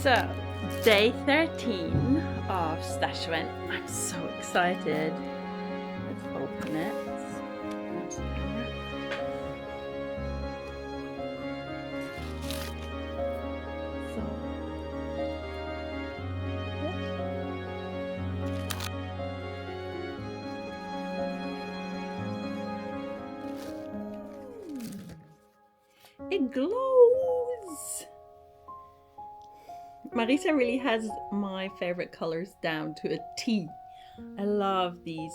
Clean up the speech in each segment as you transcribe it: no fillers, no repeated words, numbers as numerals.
So, day 13 of Stashvent. I'm so excited. Let's open it. It glows! Marisa really has my favorite colors down to a T. I love these,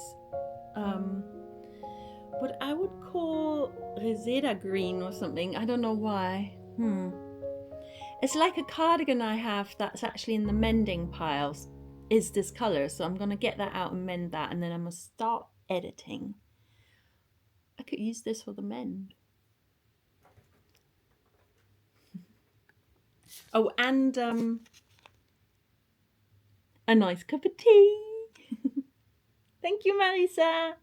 what I would call reseda green or something. I don't know why. It's like a cardigan I have that's actually in the mending piles is this color. So I'm going to get that out and mend that, and then I'm going to start editing. I could use this for the mend. Oh, and a nice cup of tea. Thank you, Marisa.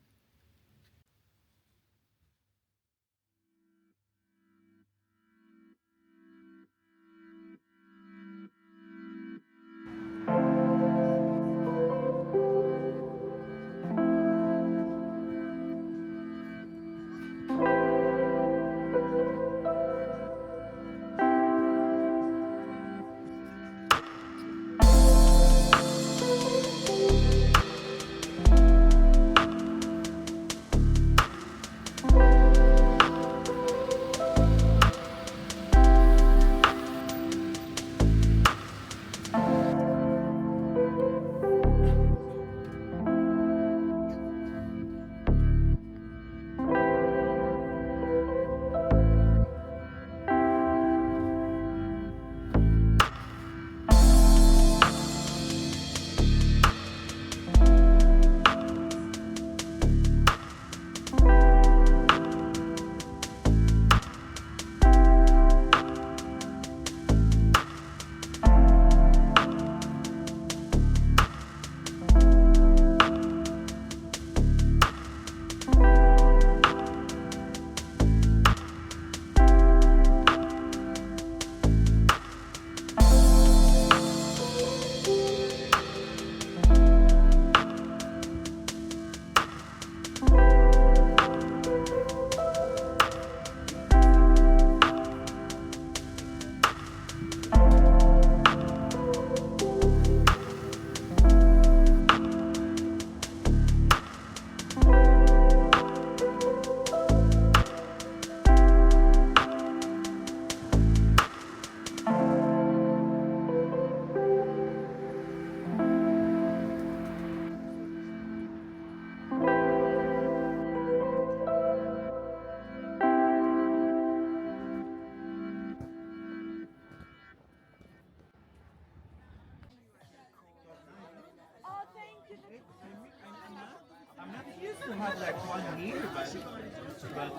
I'm not used to have like one here, but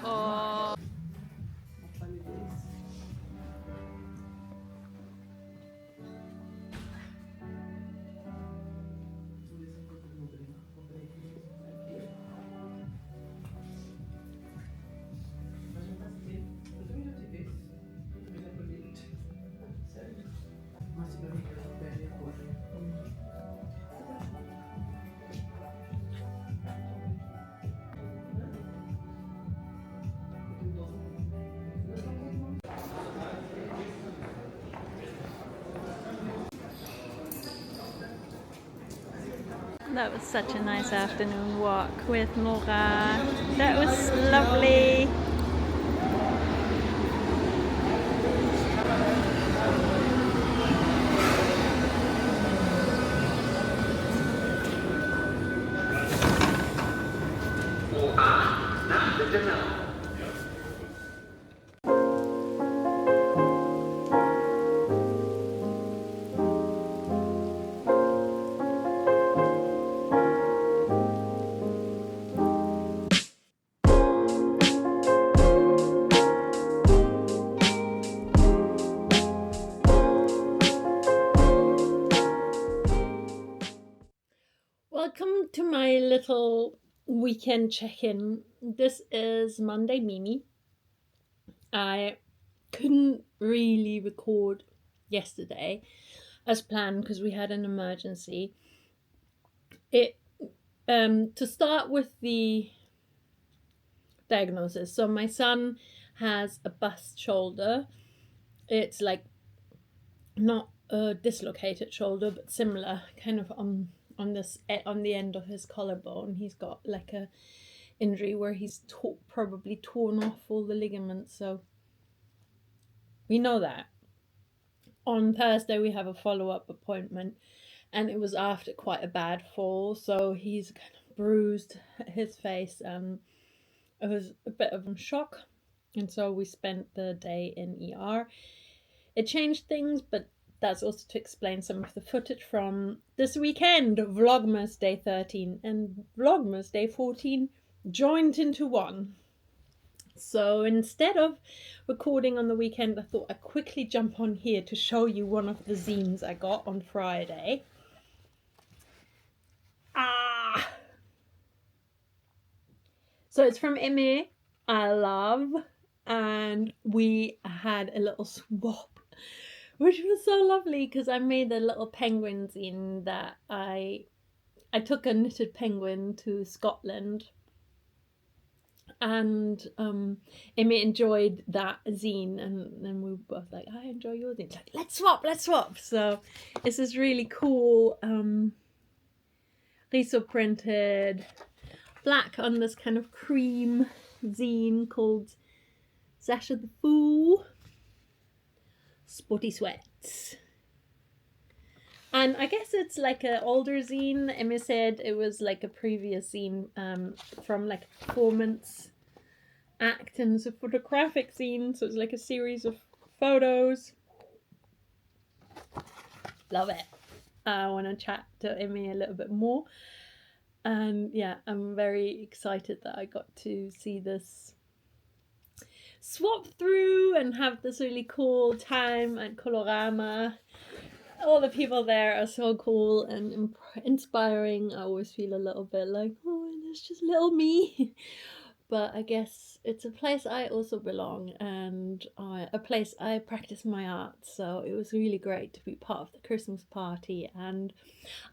Oh. That was such a nice afternoon walk with Nora. That was lovely. Welcome to my little weekend check-in. This is Monday Mimi. I couldn't really record yesterday as planned because we had an emergency. It to start with the diagnosis. So my son has a bust shoulder. It's like not a dislocated shoulder, but similar, kind of on the end of his collarbone. He's got like a injury where he's probably torn off all the ligaments. So we know that. On Thursday we have a follow-up appointment, and it was after quite a bad fall, so he's kind of bruised his face, and it was a bit of a shock, and so we spent the day in ER. It changed things, but that's also to explain some of the footage from this weekend, Vlogmas Day 13 and Vlogmas Day 14 joined into one. So instead of recording on the weekend, I thought I'd quickly jump on here to show you one of the zines I got on Friday. So it's from Emmy, I love, and we had a little swap, which was so lovely because I made a little penguin zine that I took a knitted penguin to Scotland. And Emmy enjoyed that zine, and then we were both like, I enjoy your zine. Like, let's swap. So it's this really cool riso printed black on this kind of cream zine called Sasha the Fool Sporty Sweats. And I guess it's like an older zine. Emmy said it was like a previous zine from like a performance act, and it's a photographic zine, so it's like a series of photos. Love it. I want to chat to Emmy a little bit more. And yeah, I'm very excited that I got to see this swap through and have this really cool time at Colorama. All the people there are so cool and inspiring. I always feel a little bit like, oh, it's just little me. But I guess it's a place I also belong, and a place I practice my art. So it was really great to be part of the Christmas party. And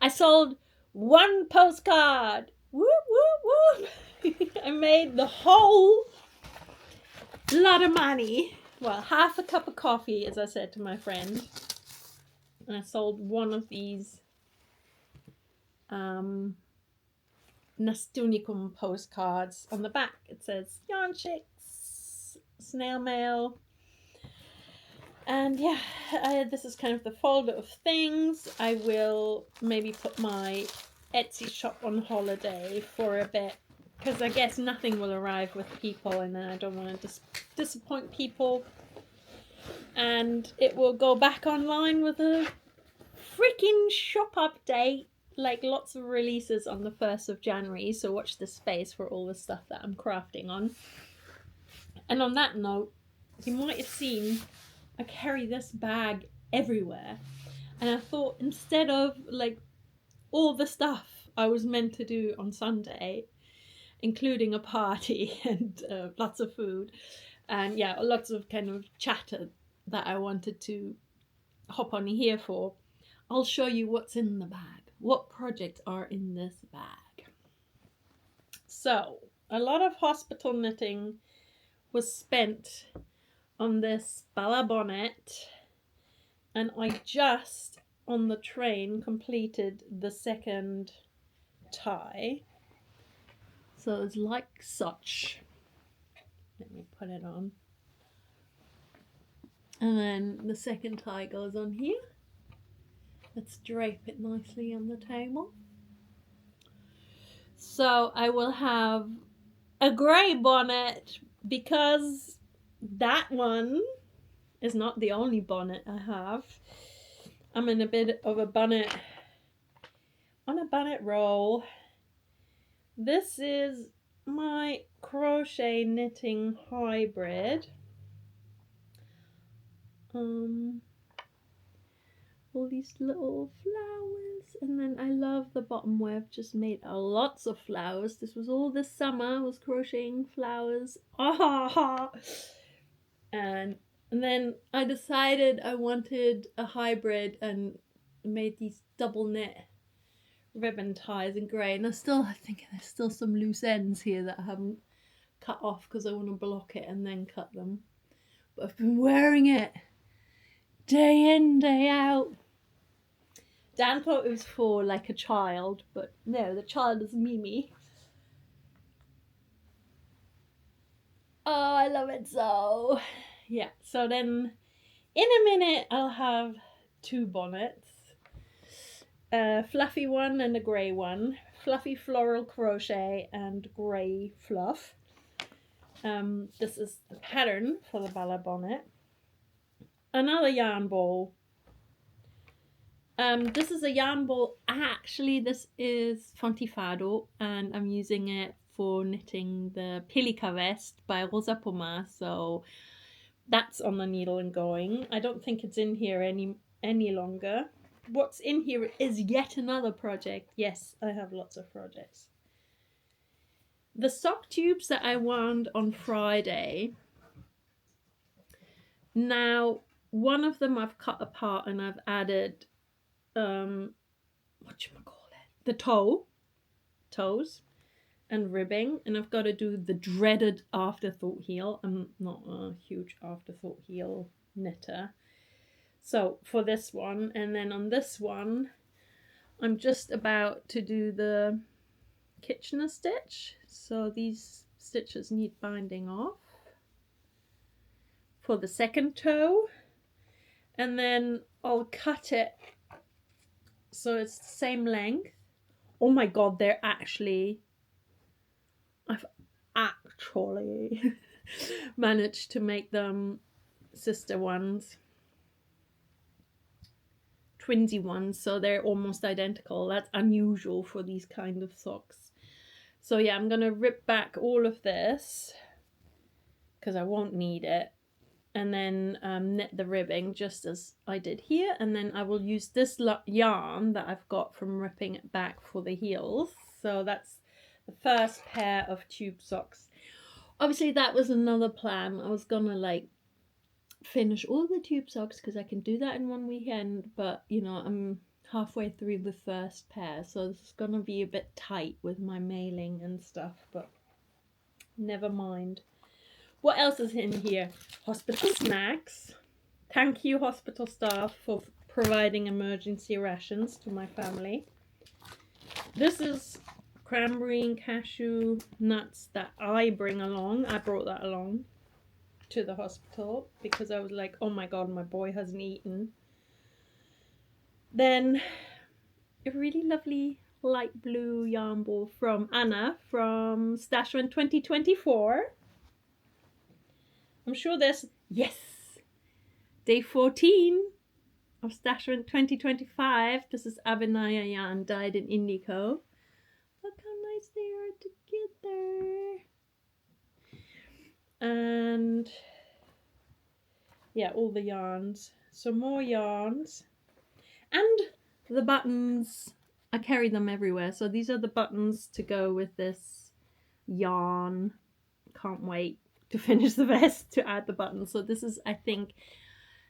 I sold one postcard. Whoop, whoop, whoop. I made the whole lot of money. Well, half a cup of coffee, as I said to my friend. And I sold one of these Nastunicum postcards. On the back it says yarnchix, snail mail. And yeah, this is kind of the folder of things. I will maybe put my Etsy shop on holiday for a bit, because I guess nothing will arrive with people, and then I don't want to disappoint people. And it will go back online with a freaking shop update, like lots of releases on the 1st of January, so watch this space for all the stuff that I'm crafting on. And on that note, you might have seen I carry this bag everywhere, and I thought instead of like all the stuff I was meant to do on Sunday, including a party and lots of food, and yeah, lots of kind of chatter that I wanted to hop on here for, I'll show you what's in the bag. What projects are in this bag? So, a lot of hospital knitting was spent on this bala bonnet, and I just, on the train, completed the second tie. So it's like such. Let me put it on. And then the second tie goes on here. Let's drape it nicely on the table. So I will have a grey bonnet, because that one is not the only bonnet I have. I'm in a bit of a bonnet, on a bonnet roll. This is my crochet knitting hybrid. All these little flowers, and then I love the bottom where I've just made lots of flowers. This was all this summer, I was crocheting flowers. And And then I decided I wanted a hybrid and made these double knit ribbon ties in grey. And I think there's still some loose ends here that I haven't cut off because I want to block it and then cut them. But I've been wearing it day in, day out. Dan thought it was for like a child, but no, the child is Mimi. Oh, I love it so. Yeah, so then in a minute I'll have two bonnets. A fluffy one and a grey one. Fluffy floral crochet and grey fluff. This is the pattern for the Bella bonnet. Another yarn ball. This is a yarn ball. Actually, this is Fontifado, and I'm using it for knitting the Pelica vest by Rosa Pomar. So that's on the needle and going. I don't think it's in here any longer. What's in here is yet another project. Yes, I have lots of projects. The sock tubes that I wound on Friday. Now, one of them I've cut apart and I've added the toes and ribbing, and I've got to do the dreaded afterthought heel. I'm not a huge afterthought heel knitter. So for this one, and then on this one, I'm just about to do the Kitchener stitch. So these stitches need binding off for the second toe, and then I'll cut it so it's the same length. Oh my god, I've actually managed to make them sister ones, twinsy ones, so they're almost identical. That's unusual for these kind of socks. So yeah, I'm gonna rip back all of this because I won't need it, and then knit the ribbing just as I did here, and then I will use this yarn that I've got from ripping it back for the heels. So that's the first pair of tube socks. Obviously that was another plan. I was gonna like finish all the tube socks because I can do that in one weekend, but you know, I'm halfway through the first pair, so this is gonna be a bit tight with my mailing and stuff, but never mind. What else is in here? Hospital snacks. Thank you, hospital staff, for providing emergency rations to my family. This is cranberry and cashew nuts that I bring along. I brought that along to the hospital because I was like, oh my god, my boy hasn't eaten. Then a really lovely light blue yarn ball from Anna from Stashman 2024. I'm sure there's, yes, day 14 of Stashman 2025. This is Abinaya yarn dyed in indigo. Look how nice they are together. And yeah, all the yarns. Some more yarns. And the buttons. I carry them everywhere. So these are the buttons to go with this yarn. Can't wait to finish the vest to add the buttons. So this is, I think,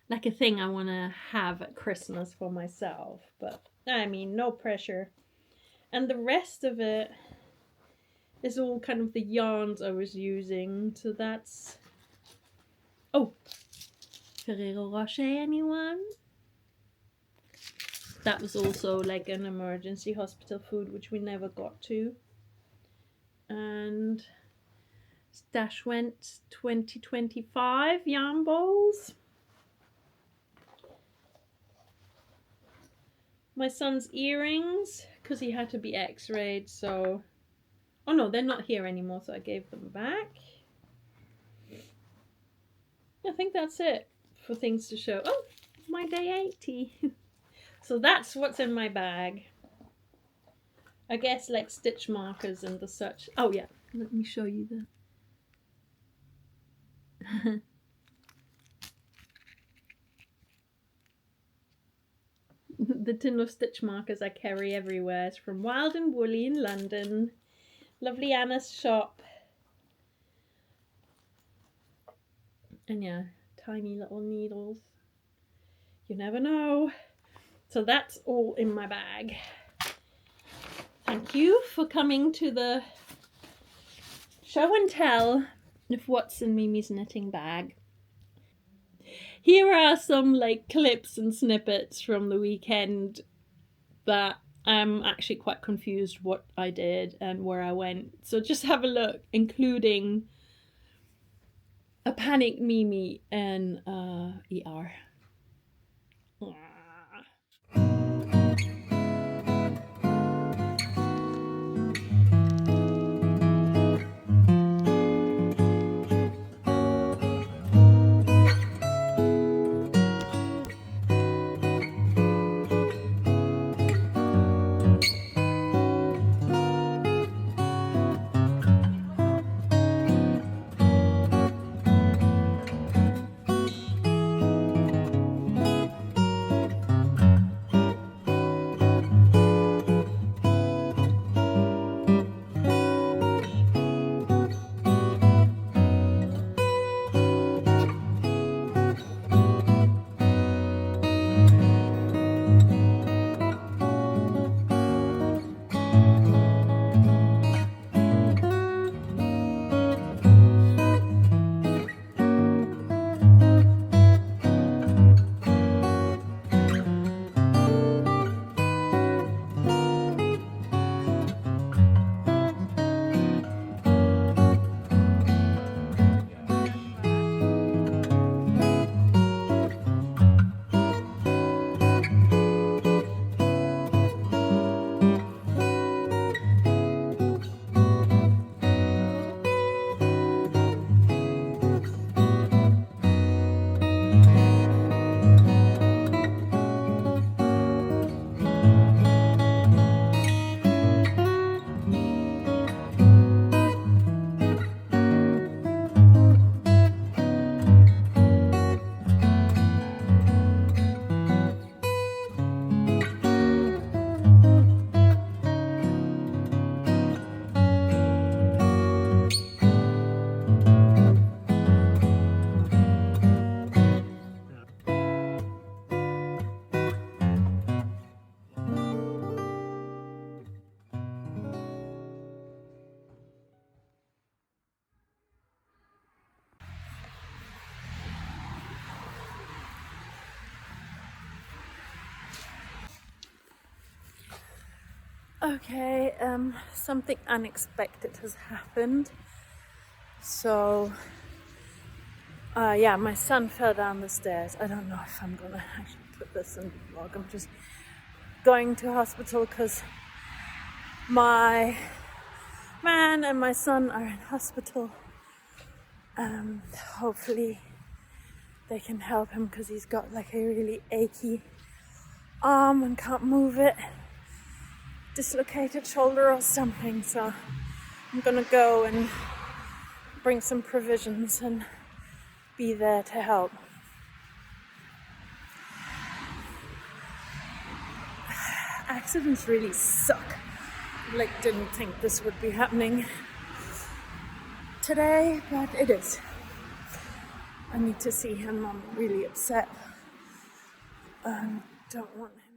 like a thing I want to have at Christmas for myself. But I mean, no pressure. And the rest of it is all kind of the yarns I was using. So that's... Oh! Ferrero Rocher, anyone? That was also like an emergency hospital food, which we never got to. And... Stash went 2025 yarn balls. My son's earrings, because he had to be x-rayed, so... Oh no, they're not here anymore, so I gave them back. I think that's it for things to show. Oh, my day 80. So that's what's in my bag. I guess like stitch markers and the such. Oh yeah, let me show you the... The tin of stitch markers I carry everywhere. It's from Wild and Woolly in London. Lovely Anna's shop. And yeah, tiny little needles. You never know. So that's all in my bag. Thank you for coming to the show and tell of what's in Mimi's knitting bag. Here are some like clips and snippets from the weekend that I'm actually quite confused what I did and where I went. So just have a look, including a panicked Mimi and ER. Okay, something unexpected has happened. So, yeah, my son fell down the stairs. I don't know if I'm gonna actually put this in the vlog. I'm just going to hospital because my man and my son are in hospital. Hopefully they can help him because he's got like a really achy arm and can't move it. Dislocated shoulder or something, so I'm gonna go and bring some provisions and be there to help. Accidents really suck. Like, didn't think this would be happening today, but it is. I need to see him. I'm really upset. Don't want him